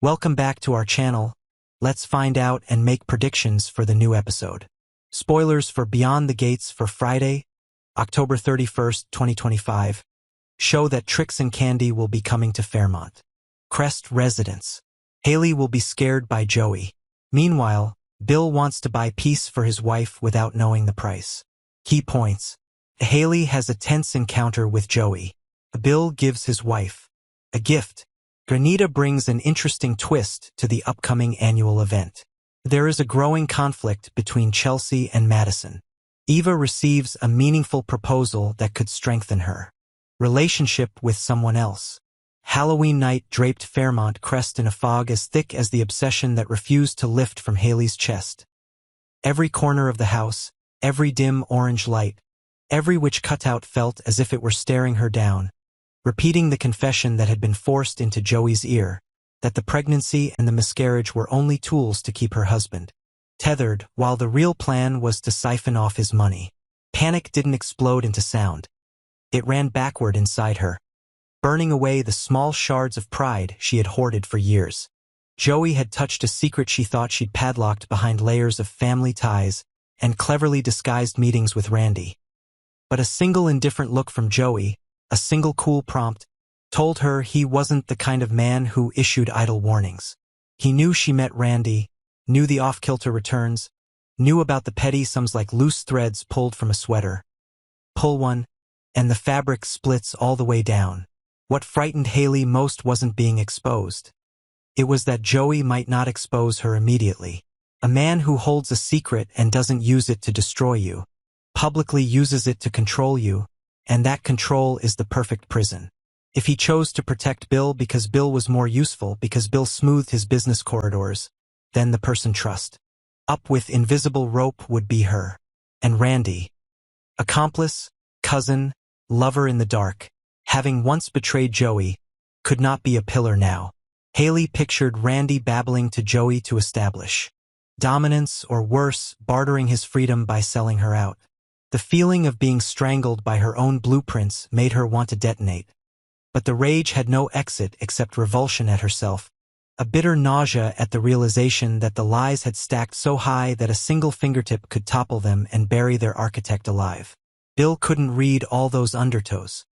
Welcome back to our channel. Let's find out and make predictions for the new episode. Spoilers for Beyond the Gates for Friday, October 31st, 2025, show that Trix and Candy will be coming to Fairmont Crest residence. Hayley will be scared by Joey. Meanwhile, Bill wants to buy peace for his wife without knowing the price. Key points. Hayley has a tense encounter with Joey. Bill gives his wife a gift. Granita brings an interesting twist to the upcoming annual event. There is a growing conflict between Chelsae and Madison. Eva receives a meaningful proposal that could strengthen her relationship with someone else. Halloween night draped Fairmont Crest in a fog as thick as the obsession that refused to lift from Hayley's chest. Every corner of the house, every dim orange light, every witch cutout felt as if it were staring her down, repeating the confession that had been forced into Joey's ear, that the pregnancy and the miscarriage were only tools to keep her husband tethered, while the real plan was to siphon off his money. Panic didn't explode into sound. It ran backward inside her, burning away the small shards of pride she had hoarded for years. Joey had touched a secret she thought she'd padlocked behind layers of family ties and cleverly disguised meetings with Randy. But a single indifferent look from Joey, a single cool prompt, told her he wasn't the kind of man who issued idle warnings. He knew she met Randy, knew the off-kilter returns, knew about the petty sums like loose threads pulled from a sweater. Pull one, and the fabric splits all the way down. What frightened Hayley most wasn't being exposed. It was that Joey might not expose her immediately. A man who holds a secret and doesn't use it to destroy you, publicly uses it to control you, and that control is the perfect prison. If he chose to protect Bill because Bill was more useful, because Bill smoothed his business corridors, then the person trust up with invisible rope would be her. And Randy, accomplice, cousin, lover in the dark, having once betrayed Joey, could not be a pillar now. Hayley pictured Randy babbling to Joey to establish dominance, or worse, bartering his freedom by selling her out. The feeling of being strangled by her own blueprints made her want to detonate. But the rage had no exit except revulsion at herself, a bitter nausea at the realization that the lies had stacked so high that a single fingertip could topple them and bury their architect alive. Bill couldn't read all those undertows.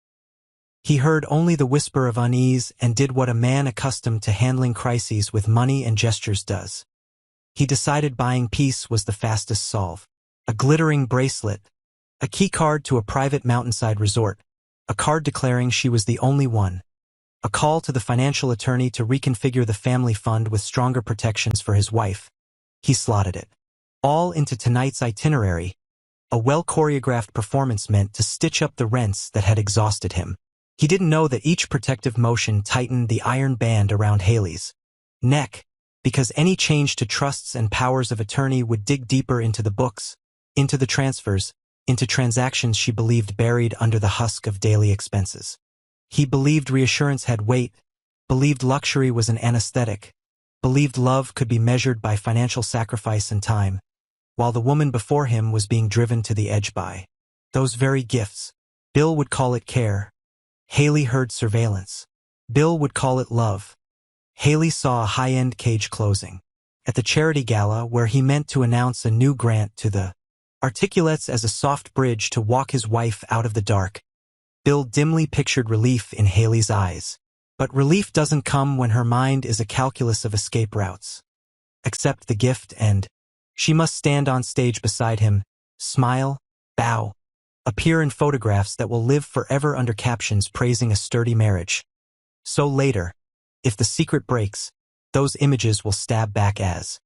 He heard only the whisper of unease and did what a man accustomed to handling crises with money and gestures does. He decided buying peace was the fastest solve. A glittering bracelet, a key card to a private mountainside resort, a card declaring she was the only one, a call to the financial attorney to reconfigure the family fund with stronger protections for his wife. He slotted it all into tonight's itinerary, a well-choreographed performance meant to stitch up the rents that had exhausted him. He didn't know that each protective motion tightened the iron band around Hayley's neck, because any change to trusts and powers of attorney would dig deeper into the books, into the transfers, into transactions she believed buried under the husk of daily expenses. He believed reassurance had weight, believed luxury was an anesthetic, believed love could be measured by financial sacrifice and time, while the woman before him was being driven to the edge by those very gifts. Bill would call it care. Hayley heard surveillance. Bill would call it love. Hayley saw a high-end cage closing. At the charity gala where he meant to announce a new grant to the articulates as a soft bridge to walk his wife out of the dark, Bill dimly pictured relief in Hayley's eyes. But relief doesn't come when her mind is a calculus of escape routes. Accept the gift and she must stand on stage beside him, smile, bow, appear in photographs that will live forever under captions praising a sturdy marriage. So later, if the secret breaks, those images will stab back as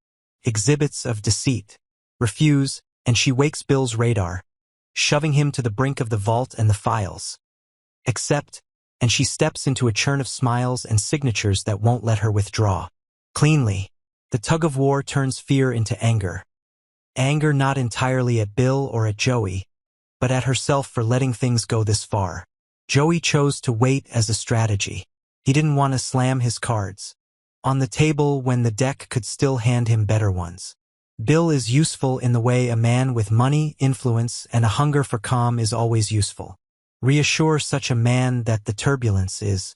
exhibits of deceit. Refuse, and she wakes Bill's radar, shoving him to the brink of the vault and the files. Accept, and she steps into a churn of smiles and signatures that won't let her withdraw. Cleanly, the tug-of-war turns fear into anger. Anger not entirely at Bill or at Joey, but at herself for letting things go this far. Joey chose to wait as a strategy. He didn't want to slam his cards on the table when the deck could still hand him better ones. Bill is useful in the way a man with money, influence, and a hunger for calm is always useful. Reassure such a man that the turbulence is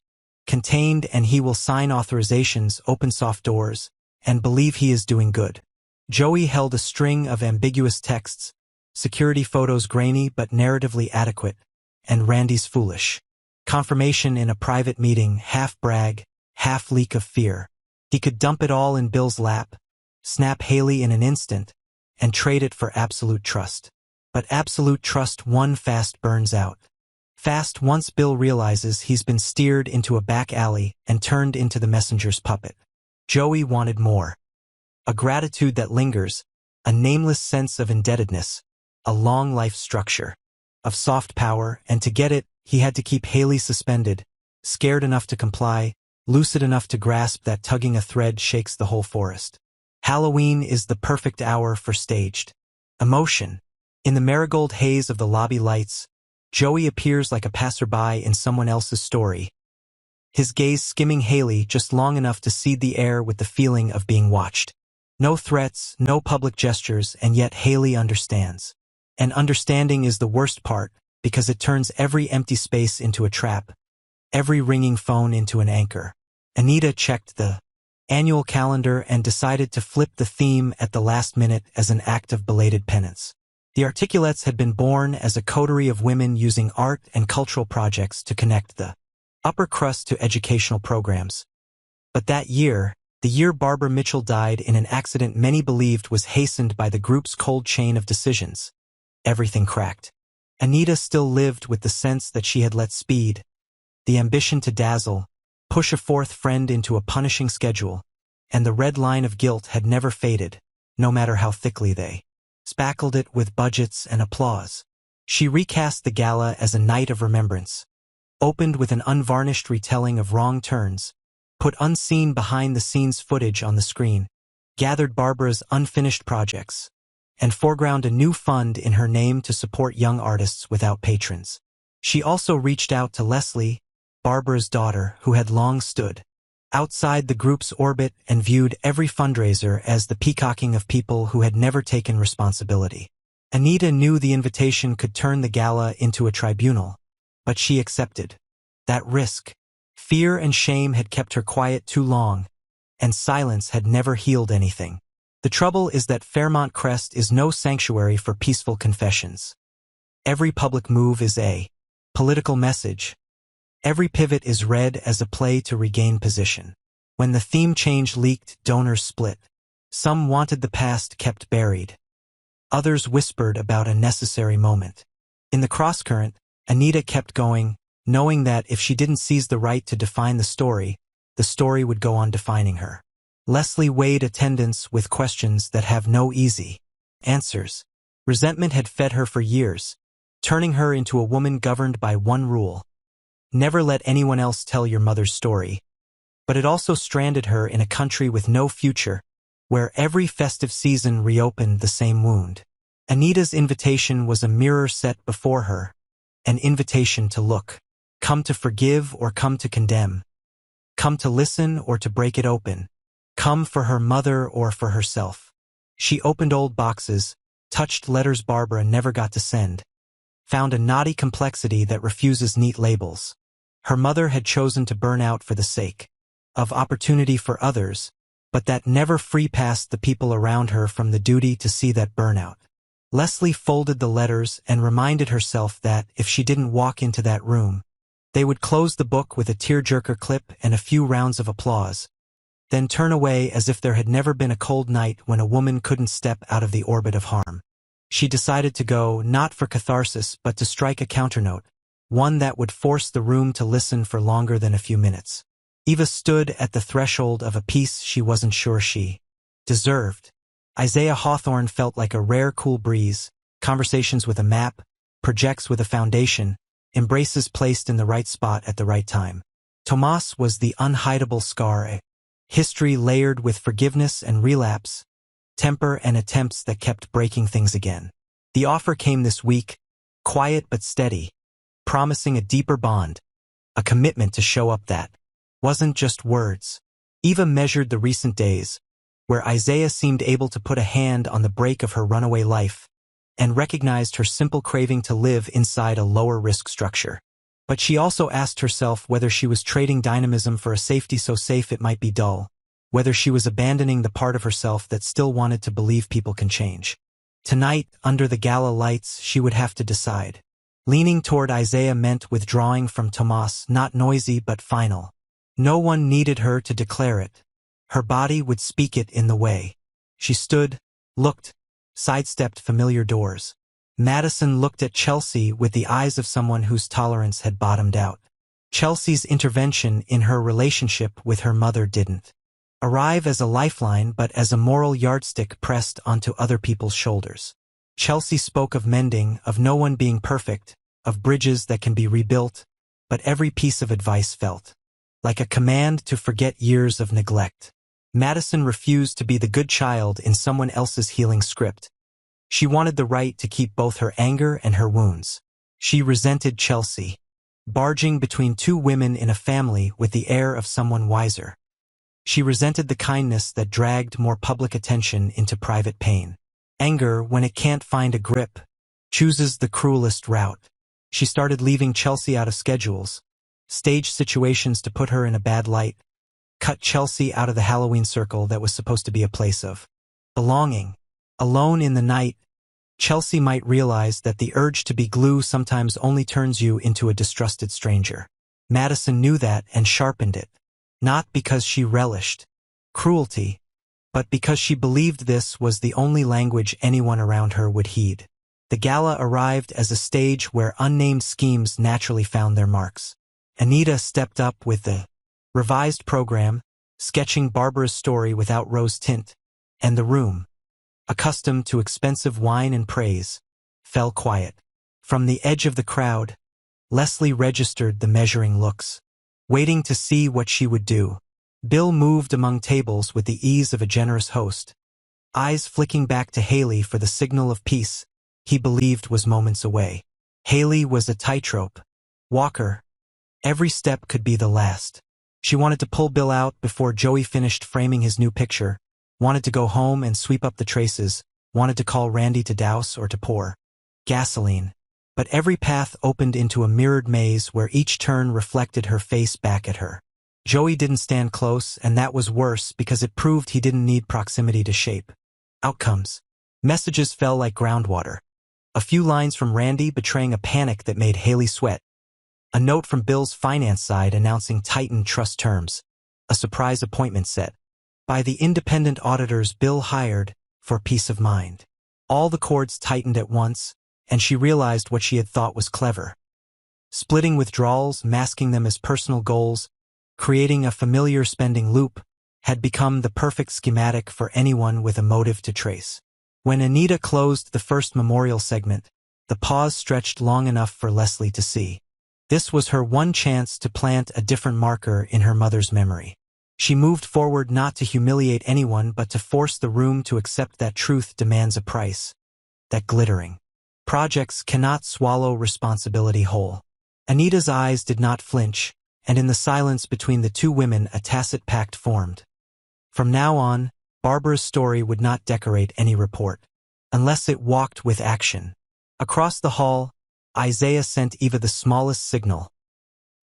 contained, and he will sign authorizations, open soft doors, and believe he is doing good. Joey held a string of ambiguous texts, security photos grainy but narratively adequate, and Randy's foolish confirmation in a private meeting, half brag, half leak of fear. He could dump it all in Bill's lap, snap Hayley in an instant, and trade it for absolute trust. But absolute trust one fast burns out. Fast once Bill realizes he's been steered into a back alley and turned into the messenger's puppet. Joey wanted more. A gratitude that lingers, a nameless sense of indebtedness, a long life structure, of soft power, and to get it, he had to keep Hayley suspended, scared enough to comply, lucid enough to grasp that tugging a thread shakes the whole forest. Halloween is the perfect hour for staged emotion. In the marigold haze of the lobby lights, Joey appears like a passerby in someone else's story, his gaze skimming Hayley just long enough to seed the air with the feeling of being watched. No threats, no public gestures, and yet Hayley understands. And understanding is the worst part, because it turns every empty space into a trap, every ringing phone into an anchor. Anita checked the annual calendar and decided to flip the theme at the last minute as an act of belated penance. The Articulates had been born as a coterie of women using art and cultural projects to connect the upper crust to educational programs. But that year, the year Barbara Mitchell died in an accident many believed was hastened by the group's cold chain of decisions, everything cracked. Anita still lived with the sense that she had let speed, the ambition to dazzle, push a fourth friend into a punishing schedule, and the red line of guilt had never faded, no matter how thickly they spackled it with budgets and applause. She recast the gala as a night of remembrance, opened with an unvarnished retelling of wrong turns, put unseen behind-the-scenes footage on the screen, gathered Barbara's unfinished projects, and foreground a new fund in her name to support young artists without patrons. She also reached out to Leslie, Barbara's daughter, who had long stood outside the group's orbit and viewed every fundraiser as the peacocking of people who had never taken responsibility. Anita knew the invitation could turn the gala into a tribunal, but she accepted that risk. Fear and shame had kept her quiet too long, and silence had never healed anything. The trouble is that Fairmont Crest is no sanctuary for peaceful confessions. Every public move is a political message. Every pivot is read as a play to regain position. When the theme change leaked, donors split. Some wanted the past kept buried. Others whispered about a necessary moment. In the crosscurrent, Anita kept going, knowing that if she didn't seize the right to define the story would go on defining her. Leslie weighed attendance with questions that have no easy answers. Resentment had fed her for years, turning her into a woman governed by one rule: never let anyone else tell your mother's story. But it also stranded her in a country with no future, where every festive season reopened the same wound. Anita's invitation was a mirror set before her, an invitation to look, come to forgive or come to condemn, come to listen or to break it open, come for her mother or for herself. She opened old boxes, touched letters Barbara never got to send, found a knotty complexity that refuses neat labels. Her mother had chosen to burn out for the sake of opportunity for others, but that never free passed the people around her from the duty to see that burnout. Leslie folded the letters and reminded herself that if she didn't walk into that room, they would close the book with a tearjerker clip and a few rounds of applause, then turn away as if there had never been a cold night when a woman couldn't step out of the orbit of harm. She decided to go, not for catharsis, but to strike a counternote, one that would force the room to listen for longer than a few minutes. Eva stood at the threshold of a peace she wasn't sure she deserved. Isaiah Hawthorne felt like a rare cool breeze, conversations with a map, projects with a foundation, embraces placed in the right spot at the right time. Tomas was the unhideable scar, history layered with forgiveness and relapse, temper and attempts that kept breaking things again. The offer came this week, quiet but steady, promising a deeper bond, a commitment to show up that wasn't just words. Eva measured the recent days, where Isaiah seemed able to put a hand on the brake of her runaway life, and recognized her simple craving to live inside a lower-risk structure. But she also asked herself whether she was trading dynamism for a safety so safe it might be dull, whether she was abandoning the part of herself that still wanted to believe people can change. Tonight, under the gala lights, she would have to decide. Leaning toward Isaiah meant withdrawing from Tomas, not noisy but final. No one needed her to declare it. Her body would speak it in the way. She stood, looked, sidestepped familiar doors. Madison looked at Chelsae with the eyes of someone whose tolerance had bottomed out. Chelsea's intervention in her relationship with her mother didn't arrive as a lifeline but as a moral yardstick pressed onto other people's shoulders. Chelsae spoke of mending, of no one being perfect, of bridges that can be rebuilt, but every piece of advice felt like a command to forget years of neglect. Madison refused to be the good child in someone else's healing script. She wanted the right to keep both her anger and her wounds. She resented Chelsae, barging between two women in a family with the air of someone wiser. She resented the kindness that dragged more public attention into private pain. Anger, when it can't find a grip, chooses the cruelest route. She started leaving Chelsae out of schedules, staged situations to put her in a bad light, cut Chelsae out of the Halloween circle that was supposed to be a place of belonging. Alone in the night, Chelsae might realize that the urge to be glue sometimes only turns you into a distrusted stranger. Madison knew that and sharpened it, not because she relished cruelty, but because she believed this was the only language anyone around her would heed. The gala arrived as a stage where unnamed schemes naturally found their marks. Anita stepped up with the revised program, sketching Barbara's story without rose tint, and the room, accustomed to expensive wine and praise, fell quiet. From the edge of the crowd, Leslie registered the measuring looks, waiting to see what she would do. Bill moved among tables with the ease of a generous host, eyes flicking back to Hayley for the signal of peace he believed was moments away. Hayley was a tightrope walker. Every step could be the last. She wanted to pull Bill out before Joey finished framing his new picture, wanted to go home and sweep up the traces, wanted to call Randy to douse or to pour gasoline. But every path opened into a mirrored maze where each turn reflected her face back at her. Joey didn't stand close, and that was worse because it proved he didn't need proximity to shape outcomes. Messages fell like groundwater. A few lines from Randy betraying a panic that made Hayley sweat. A note from Bill's finance side announcing tightened trust terms. A surprise appointment set by the independent auditors Bill hired for peace of mind. All the cords tightened at once, and she realized what she had thought was clever. Splitting withdrawals, masking them as personal goals, creating a familiar spending loop, had become the perfect schematic for anyone with a motive to trace. When Anita closed the first memorial segment, the pause stretched long enough for Leslie to see. This was her one chance to plant a different marker in her mother's memory. She moved forward not to humiliate anyone but to force the room to accept that truth demands a price. That glittering projects cannot swallow responsibility whole. Anita's eyes did not flinch, and in the silence between the two women a tacit pact formed. From now on, Barbara's story would not decorate any report, unless it walked with action. Across the hall, Isaiah sent Eva the smallest signal.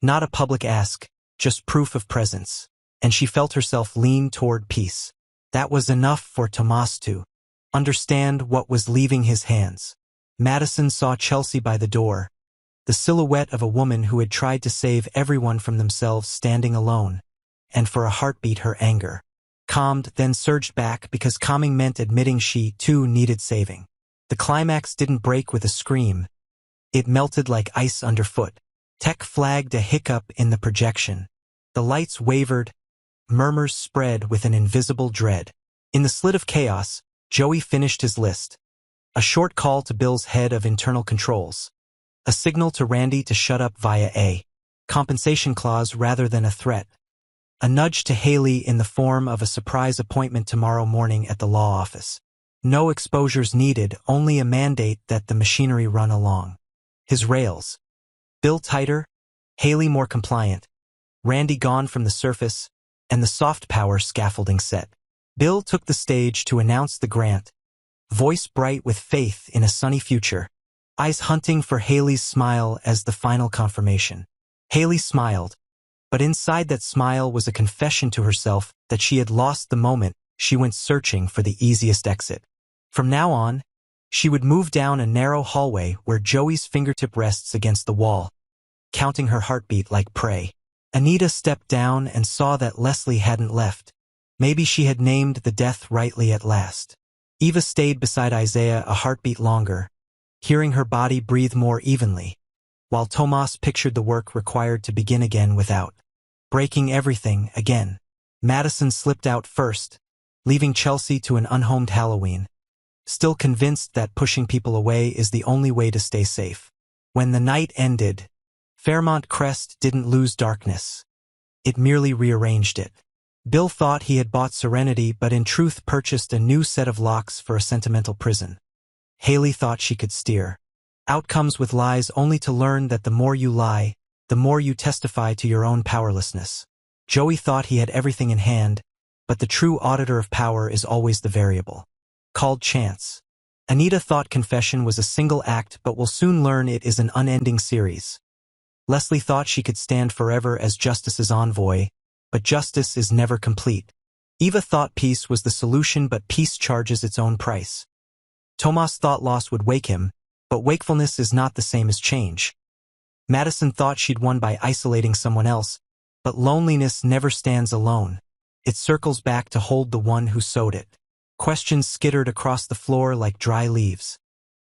Not a public ask, just proof of presence, and she felt herself lean toward peace. That was enough for Tomas to understand what was leaving his hands. Madison saw Chelsae by the door, the silhouette of a woman who had tried to save everyone from themselves standing alone, and for a heartbeat her anger calmed, then surged back because calming meant admitting she, too, needed saving. The climax didn't break with a scream. It melted like ice underfoot. Tech flagged a hiccup in the projection. The lights wavered, murmurs spread with an invisible dread. In the slit of chaos, Joey finished his list. A short call to Bill's head of internal controls. A signal to Randy to shut up via a compensation clause rather than a threat. A nudge to Hayley in the form of a surprise appointment tomorrow morning at the law office. No exposures needed, only a mandate that the machinery run along his rails. Bill tighter, Hayley more compliant, Randy gone from the surface, and the soft power scaffolding set. Bill took the stage to announce the grant, voice bright with faith in a sunny future, eyes hunting for Hayley's smile as the final confirmation. Hayley smiled, but inside that smile was a confession to herself that she had lost the moment she went searching for the easiest exit. From now on, she would move down a narrow hallway where Joey's fingertip rests against the wall, counting her heartbeat like prey. Anita stepped down and saw that Leslie hadn't left. Maybe she had named the death rightly at last. Eva stayed beside Isaiah a heartbeat longer, hearing her body breathe more evenly, while Tomas pictured the work required to begin again without breaking everything again. Madison slipped out first, leaving Chelsae to an unhomed Halloween, still convinced that pushing people away is the only way to stay safe. When the night ended, Fairmont Crest didn't lose darkness. It merely rearranged it. Bill thought he had bought serenity, but in truth purchased a new set of locks for a sentimental prison. Hayley thought she could steer outcomes with lies, only to learn that the more you lie, the more you testify to your own powerlessness. Joey thought he had everything in hand, but the true auditor of power is always the variable called chance. Anita thought confession was a single act, but will soon learn it is an unending series. Leslie thought she could stand forever as justice's envoy, but justice is never complete. Eva thought peace was the solution, but peace charges its own price. Tomas thought loss would wake him, but wakefulness is not the same as change. Madison thought she'd won by isolating someone else, but loneliness never stands alone. It circles back to hold the one who sowed it. Questions skittered across the floor like dry leaves.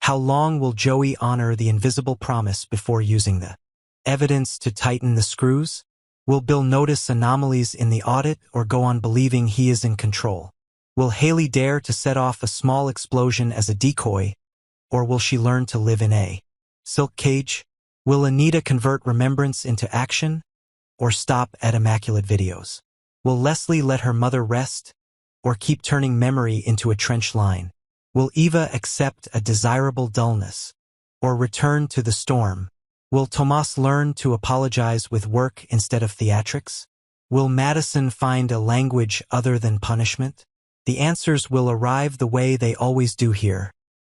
How long will Joey honor the invisible promise before using the evidence to tighten the screws? Will Bill notice anomalies in the audit or go on believing he is in control? Will Hayley dare to set off a small explosion as a decoy, or will she learn to live in a silk cage? Will Anita convert remembrance into action, or stop at immaculate videos? Will Leslie let her mother rest, or keep turning memory into a trench line? Will Eva accept a desirable dullness, or return to the storm? Will Tomas learn to apologize with work instead of theatrics? Will Madison find a language other than punishment? The answers will arrive the way they always do here.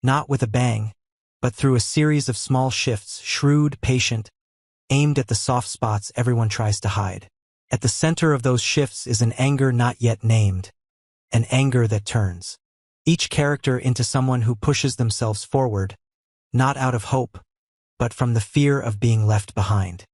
Not with a bang, but through a series of small shifts, shrewd, patient, aimed at the soft spots everyone tries to hide. At the center of those shifts is an anger not yet named, an anger that turns each character into someone who pushes themselves forward, not out of hope, but from the fear of being left behind.